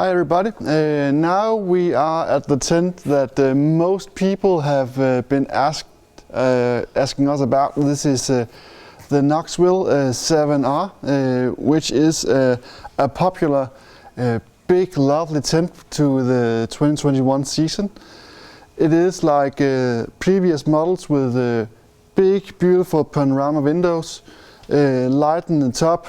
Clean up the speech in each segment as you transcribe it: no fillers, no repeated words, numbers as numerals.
Hi everybody. Now we are at the tent that most people have been asking us about. This is the Knoxville 7R, which is a popular, big, lovely tent to the 2021 season. It is like previous models with big, beautiful panorama windows, light in the top,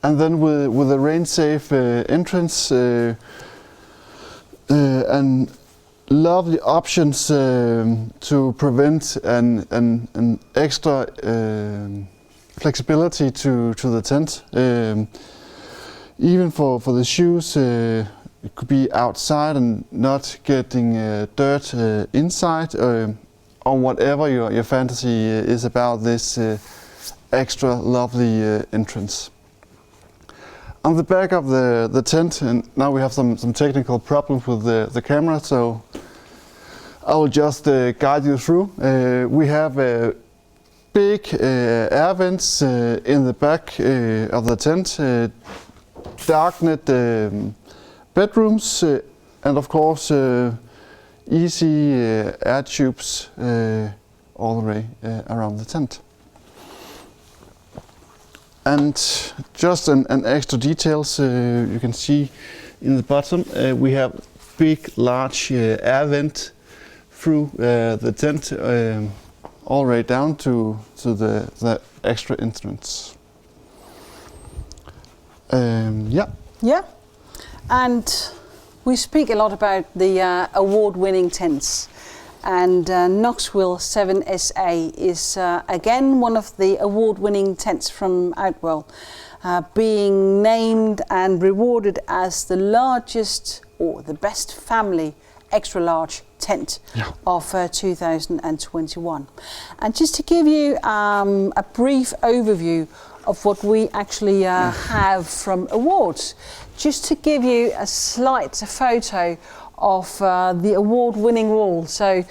and then with a rain-safe entrance and lovely options to prevent an extra flexibility to the tent. Even for the shoes, it could be outside and not getting dirt inside, or whatever your fantasy is about this extra lovely entrance. On the back of the tent, and now we have some technical problems with the camera, so I will just guide you through. We have big air vents in the back of the tent, darkened bedrooms, and of course easy air tubes all the way around the tent. And just an extra details, you can see in the bottom, we have big, large air vent through the tent, all the way down to the extra entrance. Yeah. And we speak a lot about the award-winning tents. And Knoxville 7SA is again one of the award-winning tents from Outwell, being named and rewarded as the largest or the best family extra large tent of 2021. And just to give you a brief overview of what we actually have from awards, just to give you a slight photo of the award-winning wall. So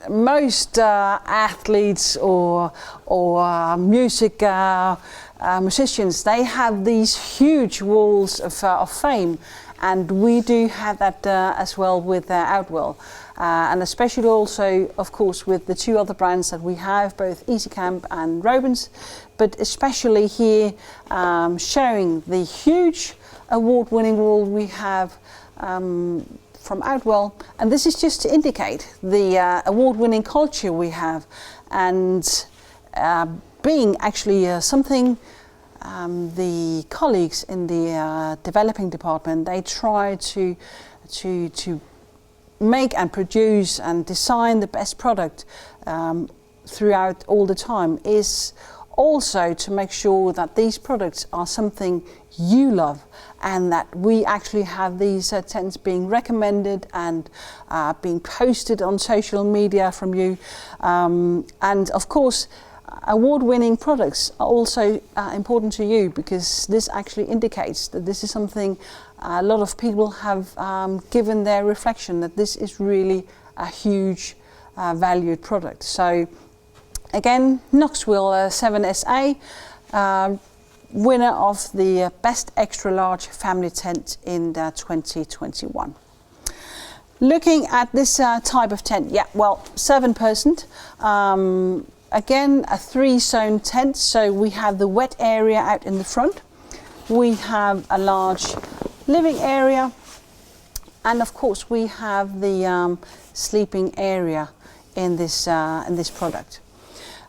most athletes or music musicians, they have these huge walls of fame, and we do have that as well with Outwell, and especially also, of course, with the two other brands that we have, both EasyCamp and Robins, but especially here showing the huge award-winning wall we have from Outwell, and this is just to indicate the award-winning culture we have, and being actually something the colleagues in the developing department, they try to make and produce and design the best product throughout all the time, is also to make sure that these products are something you love, and that we actually have these tents being recommended and being posted on social media from you. And of course, award-winning products are also important to you, because this actually indicates that this is something a lot of people have given their reflection, that this is really a huge valued product. So again, Knoxville 7SA, winner of the best extra large family tent in 2021. Looking at this type of tent, 7-person. Again, a 3-zone tent, so we have the wet area out in the front, we have a large living area, and of course we have the sleeping area in this product.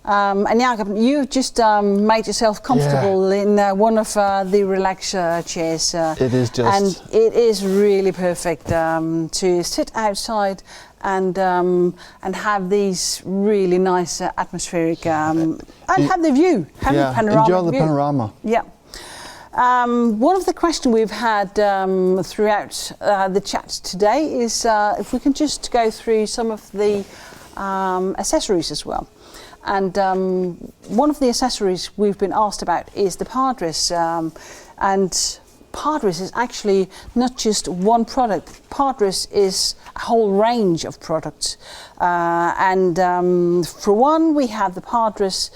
And Jakob, you've just made yourself comfortable in one of the relax chairs. It is just... And it is really perfect to sit outside and have these really nice atmospheric and have the view, have the panorama. Enjoy the panorama. Yeah. One of the questions we've had throughout the chat today is if we can just go through some of the accessories as well. And one of the accessories we've been asked about is the Padres, and Partris is actually not just one product. Partris is a whole range of products. For one, we have the Partris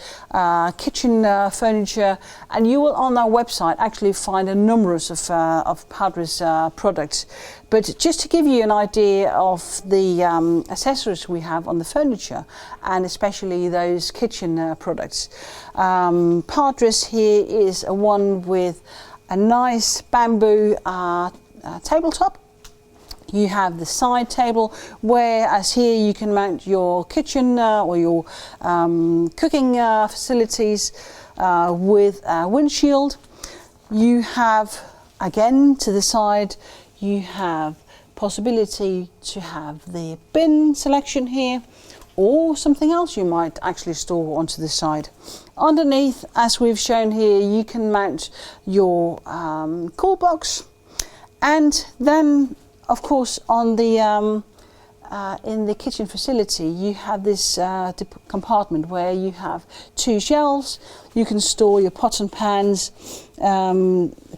kitchen furniture, and you will on our website actually find a number of Partris products. But just to give you an idea of the accessories we have on the furniture, and especially those kitchen products, Partris here is a one with a nice bamboo tabletop. You have the side table, whereas here you can mount your kitchen or your cooking facilities with a windshield. You have, again to the side, you have possibility to have the bin selection here, or something else you might actually store onto the side. Underneath, as we've shown here, you can mount your cool box, and then of course on the in the kitchen facility you have this compartment where you have two shelves. You can store your pots and pans,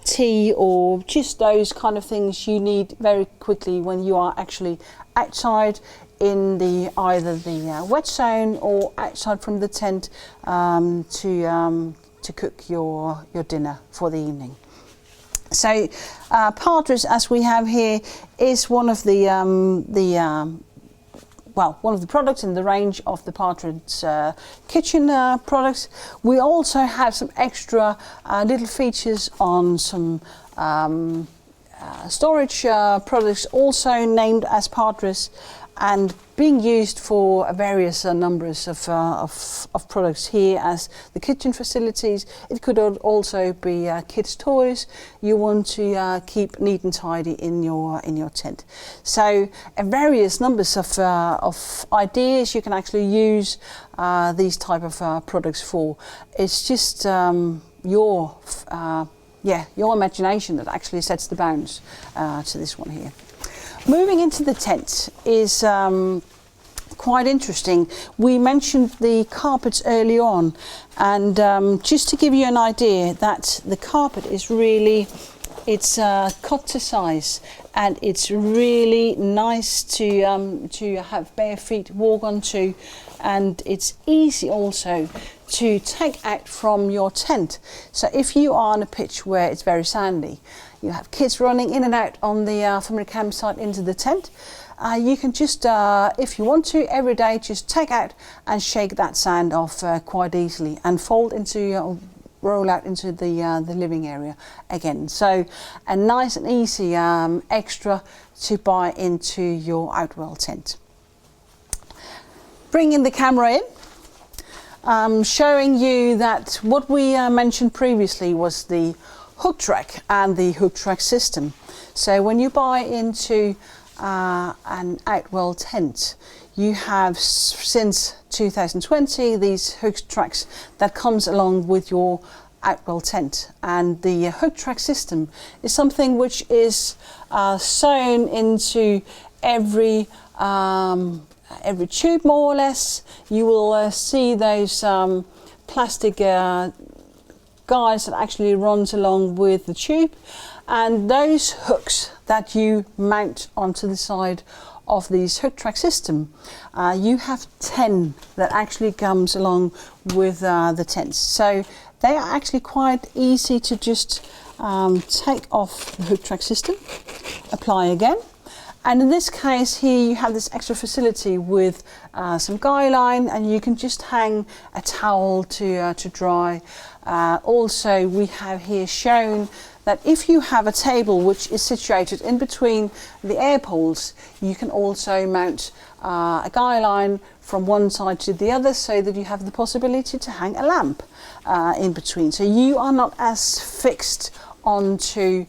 tea, or just those kind of things you need very quickly when you are actually outside in the either the wet zone or outside from the tent to cook your dinner for the evening. So Partris, as we have here, is one of the one of the products in the range of the Partris kitchen products. We also have some extra little features on some storage products, also named as Partris, and being used for various numbers of products here as the kitchen facilities. It could also be kids' toys you want to keep neat and tidy in your tent. So various numbers of ideas you can actually use these type of products for. It's just your imagination that actually sets the bounds to this one here. Moving into the tent is quite interesting. We mentioned the carpets early on, and just to give you an idea that the carpet is really, it's cut to size, and it's really nice to have bare feet walk onto, and it's easy also to take out from your tent. So if you are on a pitch where it's very sandy, you have kids running in and out on the from the campsite into the tent, you can just, if you want to, every day just take out and shake that sand off quite easily, and fold into roll out into the living area again. So a nice and easy extra to buy into your Outwell tent. Bringing the camera in, showing you that what we mentioned previously was the hook track and the hook track system. So when you buy into an Outwell tent, you have since 2020 these hook tracks that comes along with your Outwell tent, and the hook track system is something which is sewn into every tube more or less. You will see those plastic guides that actually runs along with the tube, and those hooks that you mount onto the side of these hook track system, you have 10 that actually comes along with the tents. So they are actually quite easy to just take off the hook track system, apply again. And in this case here you have this extra facility with some guy line, and you can just hang a towel to dry. Also we have here shown that if you have a table which is situated in between the air poles, you can also mount a guy line from one side to the other, so that you have the possibility to hang a lamp in between. So you are not as fixed onto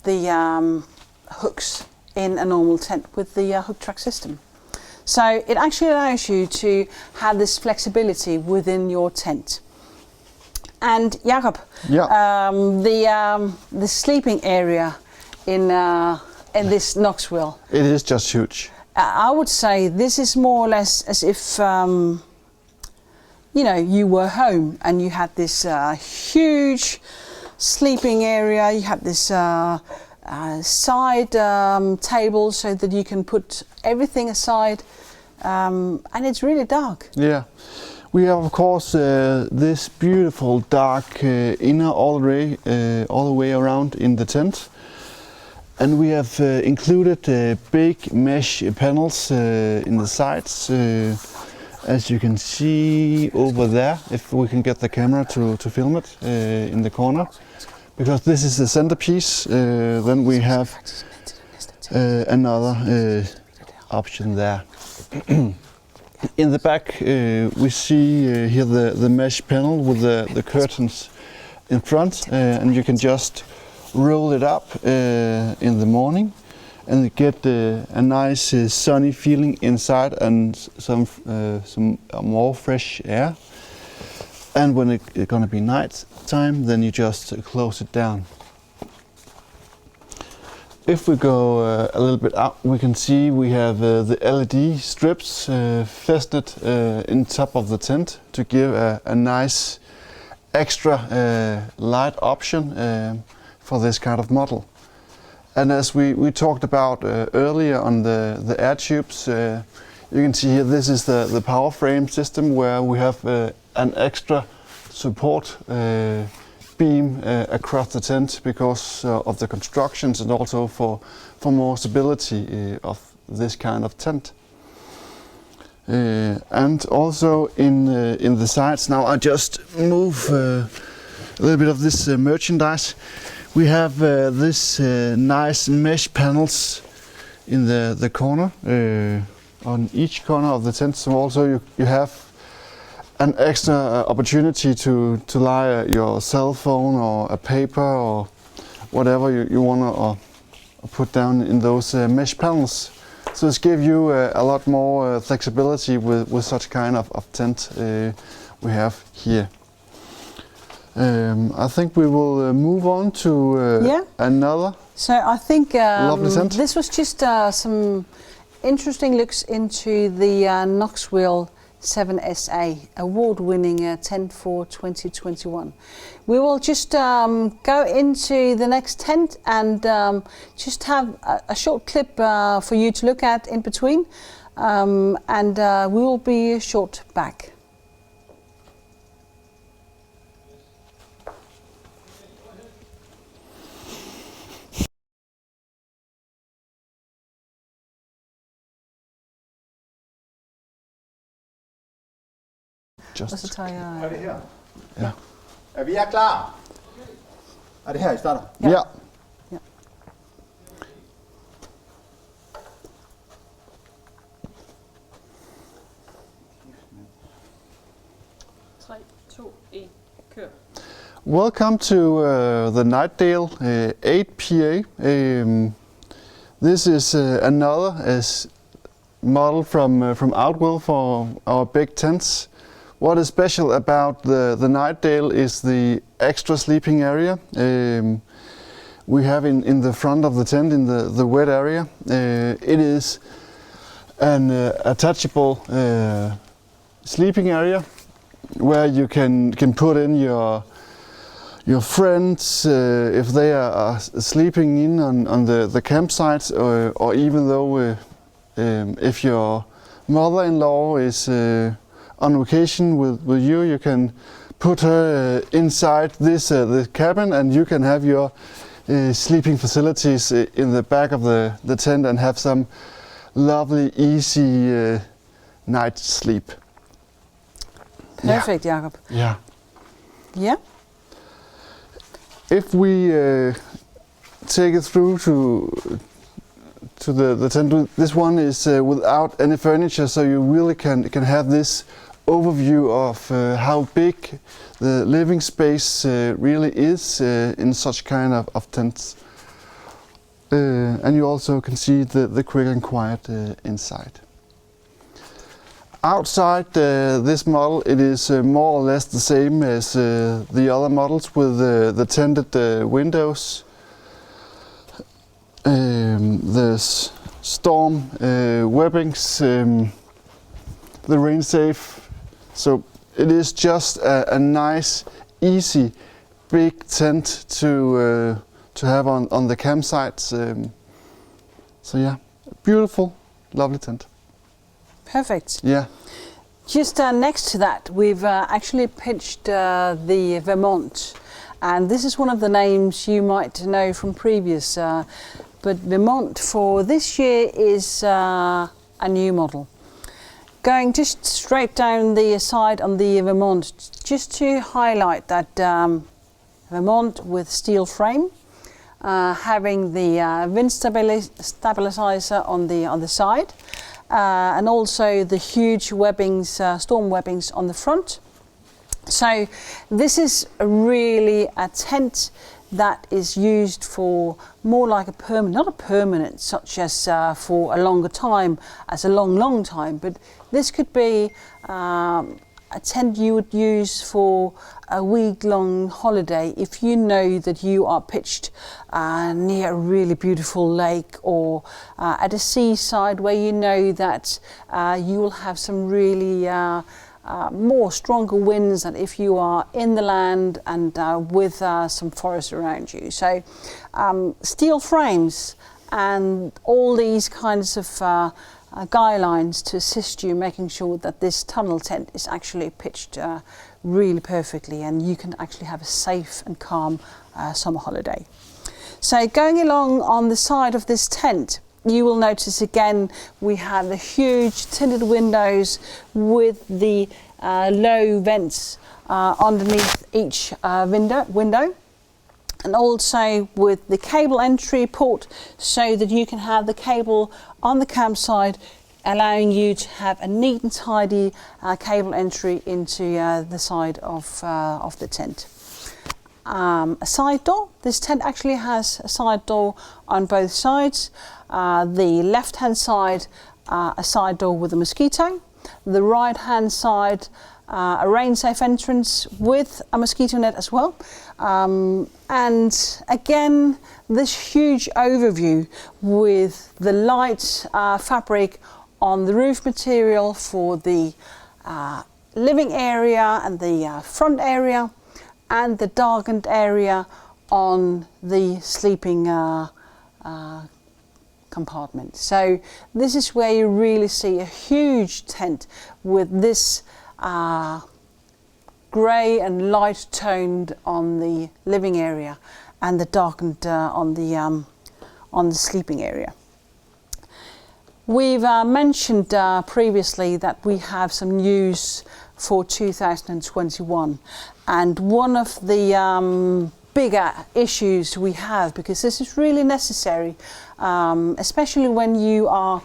the hooks in a normal tent with the hook track system. So it actually allows you to have this flexibility within your tent. And Jakob, the sleeping area in this Knoxville, it is just huge. I would say this is more or less as if you know, you were home and you had this huge sleeping area. You have this side table so that you can put everything aside, and it's really dark. Yeah. We have, of course, this beautiful dark inner all the way around in the tent. And we have included big mesh panels in the sides, as you can see over there, if we can get the camera to film it in the corner. Because this is the centerpiece, then we have another option there. In the back we see here the mesh panel with the curtains in front, and you can just roll it up in the morning and get a nice sunny feeling inside and some more fresh air. And when it's gonna be night time, then you just close it down. If we go a little bit out, we can see we have the LED strips fastened in top of the tent to give a nice extra light option for this kind of model. And as we talked about earlier on the air tubes, you can see here this is the power frame system where we have an extra support beam across the tent because of the constructions and also for more stability of this kind of tent. And also in the sides, now I just move a little bit of this merchandise. We have this nice mesh panels in the corner, on each corner of the tent, so also you have an extra opportunity to lie your cell phone or a paper or whatever you want to put down in those mesh panels. So this gives you a lot more flexibility with such kind of tent we have here. I think we will move on to another. So I think lovely tent. This was just some interesting looks into the Knoxville 7SA award-winning tent for 2021. We will just go into the next tent and just have a short clip for you to look at in between, and we will be short back. Just. Og så tager jeg... Er det her? Ja. Er vi klar? Er det her, I starter? Ja. Ja. 3, 2, 1, kør. Welcome to the Nightdale 8PA. This is another model from Outwell for our big tents. What is special about the Nightdale is the extra sleeping area we have in the front of the tent, in the wet area. It is an attachable sleeping area where you can put in your friends if they are sleeping in on the campsites, or even though if your mother-in-law is on vacation with you, you can put her inside the cabin, and you can have your sleeping facilities in the back of the tent and have some lovely easy night sleep. Perfect, Jakob. Yeah. Yeah. If we take it through to the tent, this one is without any furniture, so you really can have this overview of how big the living space really is in such kind of tents. And you also can see the quick and quiet inside. Outside this model, it is more or less the same as the other models with the tinted windows. There's storm webbings, the rain safe. So it is just a nice, easy big tent to have on the campsites. So yeah, beautiful, lovely tent. Perfect. Yeah. Just next to that, we've actually pitched the Vermont, and this is one of the names you might know from previous, but Vermont for this year is a new model. Going just straight down the side on the Vermont, just to highlight that Vermont with steel frame, having the wind stabilizer on the side, and also the huge webbings, storm webbings on the front. So this is really a tent that is used for more like a permanent, not a permanent such as for a longer time, as a long time, but this could be a tent you would use for a week-long holiday if you know that you are pitched near a really beautiful lake, or at a seaside where you know that you will have some really more stronger winds than if you are in the land and with some forest around you. So steel frames and all these kinds of guidelines to assist you making sure that this tunnel tent is actually pitched really perfectly, and you can actually have a safe and calm summer holiday. So going along on the side of this tent, you will notice again we have the huge tinted windows with the low vents underneath each window, and also with the cable entry port so that you can have the cable on the campsite, allowing you to have a neat and tidy cable entry into the side of the tent. A side door. This tent actually has a side door on both sides. The left hand side, a side door with a mosquito. The right hand side, a rain safe entrance with a mosquito net as well. And again, this huge overview with the light fabric on the roof material for the living area and the front area, and the darkened area on the sleeping compartment. So this is where you really see a huge tent with this grey and light toned on the living area, and the darkened on the sleeping area. We've mentioned previously that we have some news for 2021, and one of the bigger issues we have, because this is really necessary, especially when you are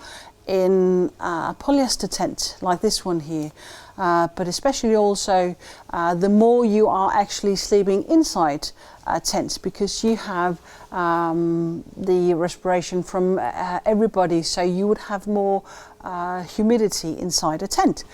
in a polyester tent like this one here, but especially also the more you are actually sleeping inside tents, because you have the respiration from everybody, so you would have more humidity inside a tent.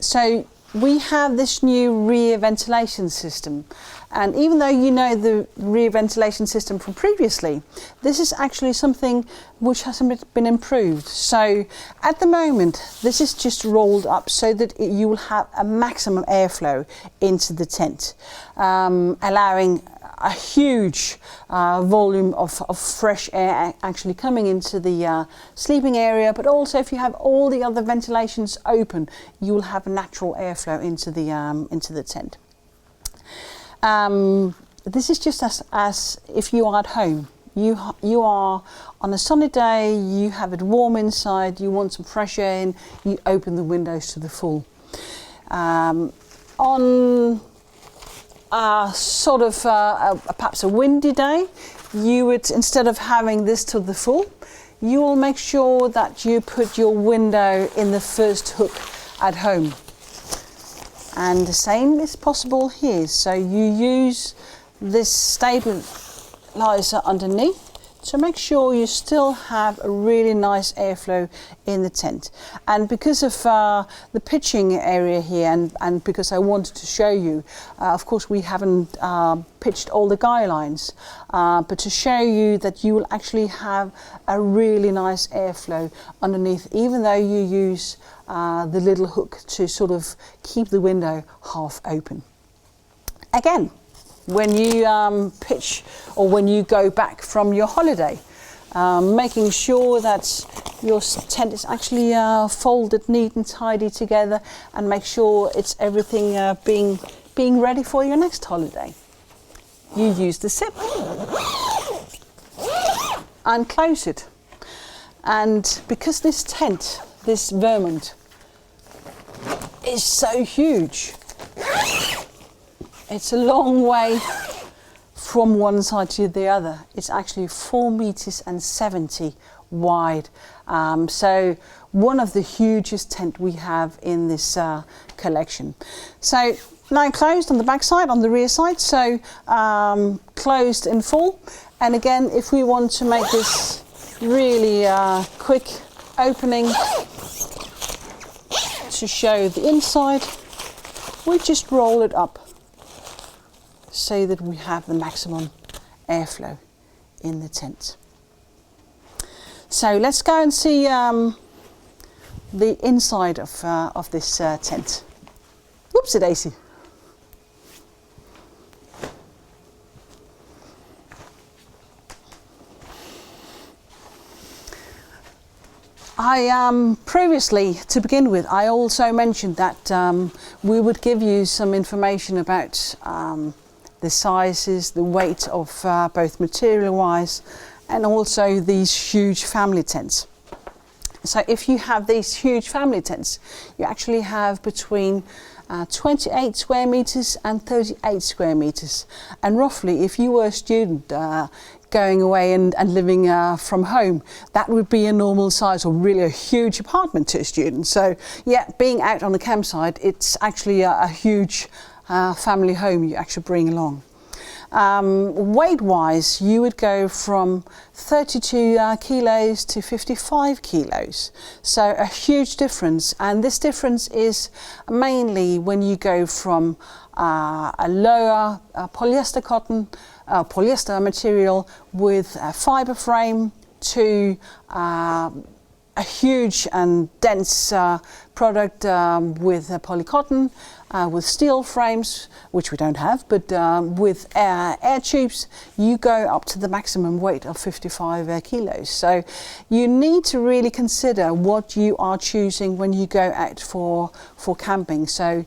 So we have this new rear ventilation system, and even though you know the rear ventilation system from previously, this is actually something which hasn't been improved. So at the moment this is just rolled up so that you will have a maximum airflow into the tent, allowing a huge volume of fresh air actually coming into the sleeping area, but also if you have all the other ventilations open, you will have a natural airflow into the tent. This is just as if you are at home. You are on a sunny day, you have it warm inside, you want some fresh air in, you open the windows to the full. On perhaps a windy day, you would, instead of having this to the full, you will make sure that you put your window in the first hook at home. And the same is possible here. So you use this stabilizer underneath to make sure you still have a really nice airflow in the tent. And because of the pitching area here, and because I wanted to show you, of course we haven't pitched all the guidelines, but to show you that you will actually have a really nice airflow underneath, even though you use the little hook to sort of keep the window half open. Again, when you pitch or when you go back from your holiday. Making sure that your tent is actually folded neat and tidy together, and make sure it's everything being ready for your next holiday. You use the zip and close it. And because this tent, this Vermont, is so huge, it's a long way from one side to the other. It's actually 4 meters and 70 wide. So one of the hugest tent we have in this collection. So now closed on the back side, on the rear side, so closed in full. And again, if we want to make this really quick opening to show the inside, we just roll it up so that we have the maximum airflow in the tent. So let's go and see the inside of this tent. Whoopsie daisy. Previously, to begin with, I also mentioned that we would give you some information about the sizes, the weight of both material-wise, and also these huge family tents. So if you have these huge family tents, you actually have between 28 square meters and 38 square meters. And roughly, if you were a student going away and living from home, that would be a normal size, or really a huge apartment to a student. So yeah, being out on the campsite, it's actually a huge family home you actually bring along. Weight-wise, you would go from 32 kilos to 55 kilos. So a huge difference, and this difference is mainly when you go from a lower polyester cotton, polyester material with a fibre frame to a huge and dense product with polycotton, with steel frames, which we don't have, but with air tubes, you go up to the maximum weight of 55 kilos. So you need to really consider what you are choosing when you go out for camping. So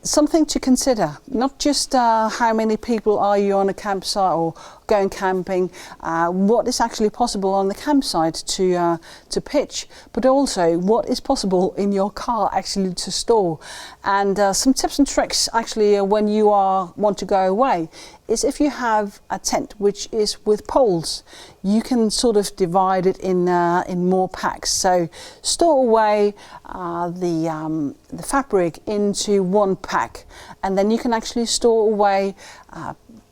something to consider, not just how many people are you on a campsite or going camping, what is actually possible on the campsite to pitch, but also what is possible in your car actually to store. And some tips and tricks actually when you want to go away is, if you have a tent which is with poles, you can sort of divide it in more packs. So store away the fabric into one pack, and then you can actually store away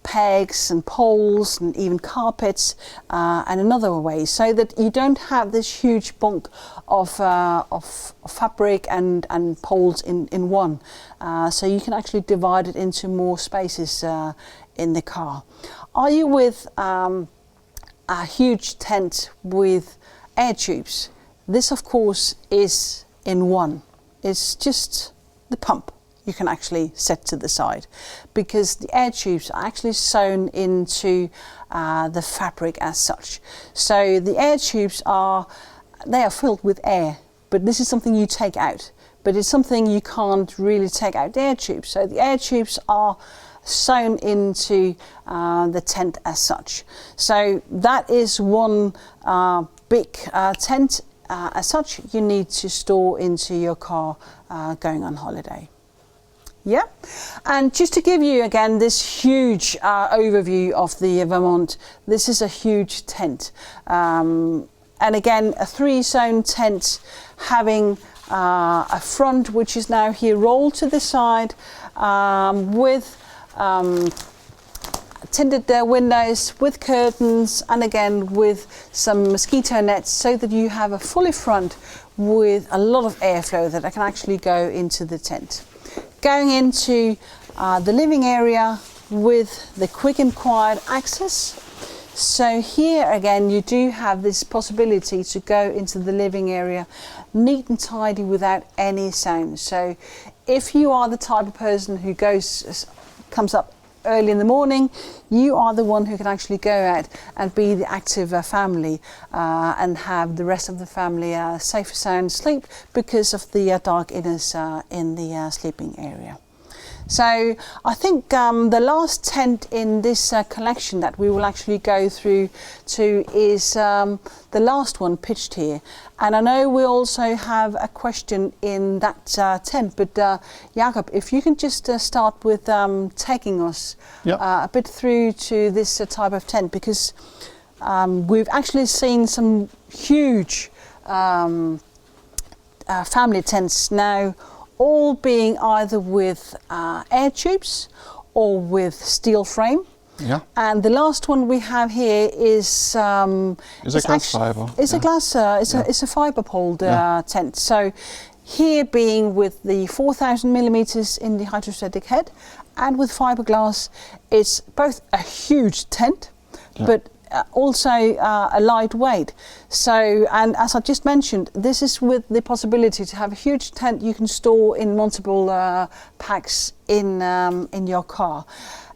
pegs and poles and even carpets and another way, so that you don't have this huge bulk of fabric and poles in one. So you can actually divide it into more spaces in the car. Are you with a huge tent with air tubes? This of course is in one. It's just the pump you can actually set to the side, because the air tubes are actually sewn into the fabric as such. So the air tubes are filled with air, but this is something you take out, but it's something you can't really take out the air tubes. So the air tubes are sewn into the tent as such. So that is one big tent as such you need to store into your car going on holiday. Yeah, and just to give you again this huge overview of the Vermont, this is a huge tent, and again a 3-zone tent having a front which is now here rolled to the side with tinted windows, with curtains, and again with some mosquito nets, so that you have a fully front with a lot of airflow that can actually go into the tent. Going into the living area with the quick and quiet access. So here again you do have this possibility to go into the living area neat and tidy without any sound. So if you are the type of person who goes comes up early in the morning, you are the one who can actually go out and be the active family and have the rest of the family safe, sound sleep because of the dark-inness in the sleeping area. So I think the last tent in this collection that we will actually go through to is the last one pitched here. And I know we also have a question in that tent, but Jakob, if you can just start with taking us a bit through to this type of tent, because we've actually seen some huge family tents now, all being either with air tubes or with steel frame. Yeah. And the last one we have here is it's a glass fiber. It's a glass. It's a fiber poled tent. So here being with the 4,000 millimeters in the hydrostatic head and with fiberglass, it's both a huge tent, but also a lightweight. So, and as I just mentioned, this is with the possibility to have a huge tent you can store in multiple packs in your car.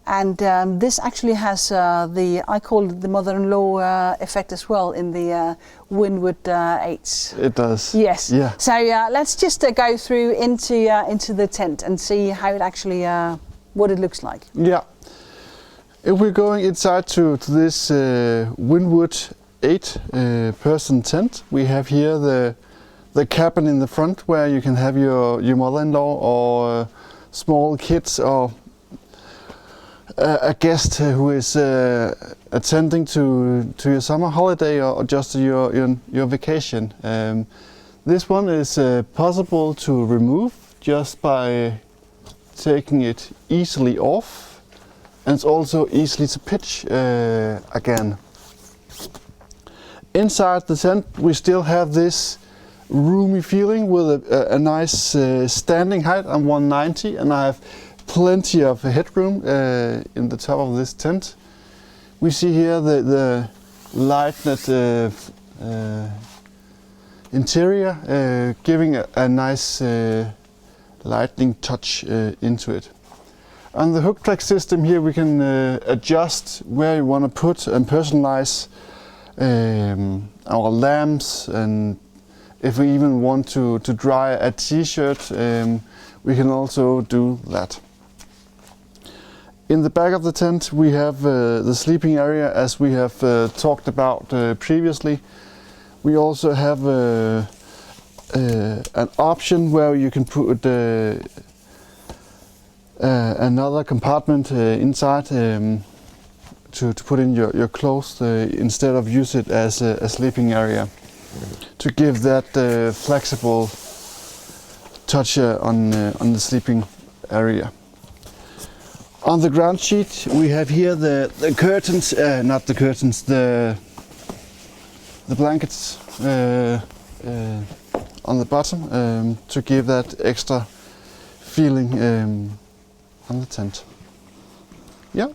And this actually has I call it the mother-in-law effect as well in the Windward 8s. It does. Yes. Yeah. So let's just go through into the tent and see how it actually what it looks like. Yeah. If we're going inside to this Windward 8 person tent, we have here the cabin in the front where you can have your mother-in-law or small kids or a guest who is attending to your summer holiday or just your vacation. This one is possible to remove just by taking it easily off. And it's also easily to pitch again. Inside the tent we still have this roomy feeling with a nice standing height. I'm 190 and I have plenty of headroom in the top of this tent. We see here the lighted interior giving a nice lighting touch into it. On the hook track system here we can adjust where you want to put and personalize our lamps, and if we even want to dry a t-shirt we can also do that. In the back of the tent we have the sleeping area as we have talked about previously. We also have an option where you can put another compartment inside to put in your clothes instead of use it as a sleeping area, to give that flexible touch on the sleeping area. On the ground sheet we have here the curtains, not the curtains, the blankets on the bottom to give that extra feeling on the tent. Yeah.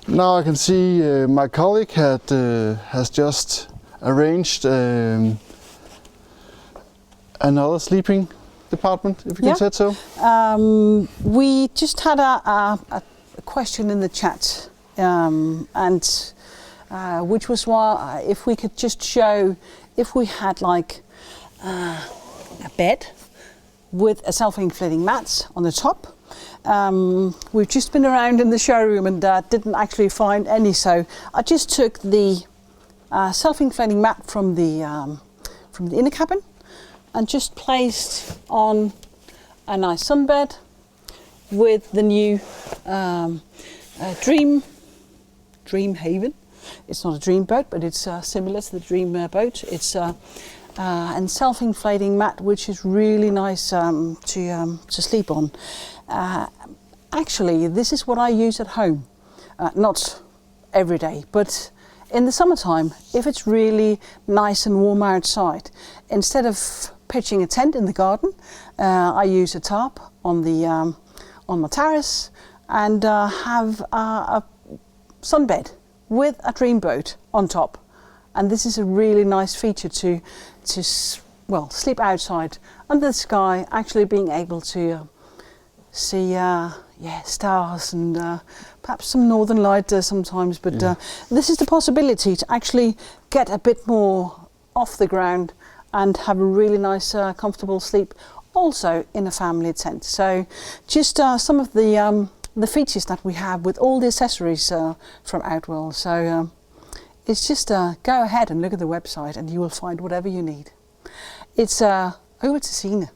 Now I can see my colleague has just arranged another sleeping department, if you can say so. We just had a question in the chat, and which was why if we could just show if we had like a bed with a self-inflating mat on the top. We've just been around in the showroom and didn't actually find any, so I just took the self-inflating mat from the inner cabin and just placed on a nice sunbed with the new Dream Haven. It's not a dream boat, but it's similar to the dream boat. It's and self-inflating mat, which is really nice to sleep on. Actually, this is what I use at home, not every day, but in the summertime, if it's really nice and warm outside, instead of pitching a tent in the garden, I use a tarp on my terrace and have a sunbed with a dream boat on top. And this is a really nice feature to sleep outside under the sky, actually being able to see stars and perhaps some northern light sometimes, but this is the possibility to actually get a bit more off the ground and have a really nice comfortable sleep also in a family tent. So just some of the features that we have with all the accessories from Outwell. So it's just go ahead and look at the website and you will find whatever you need. It's over to Signe.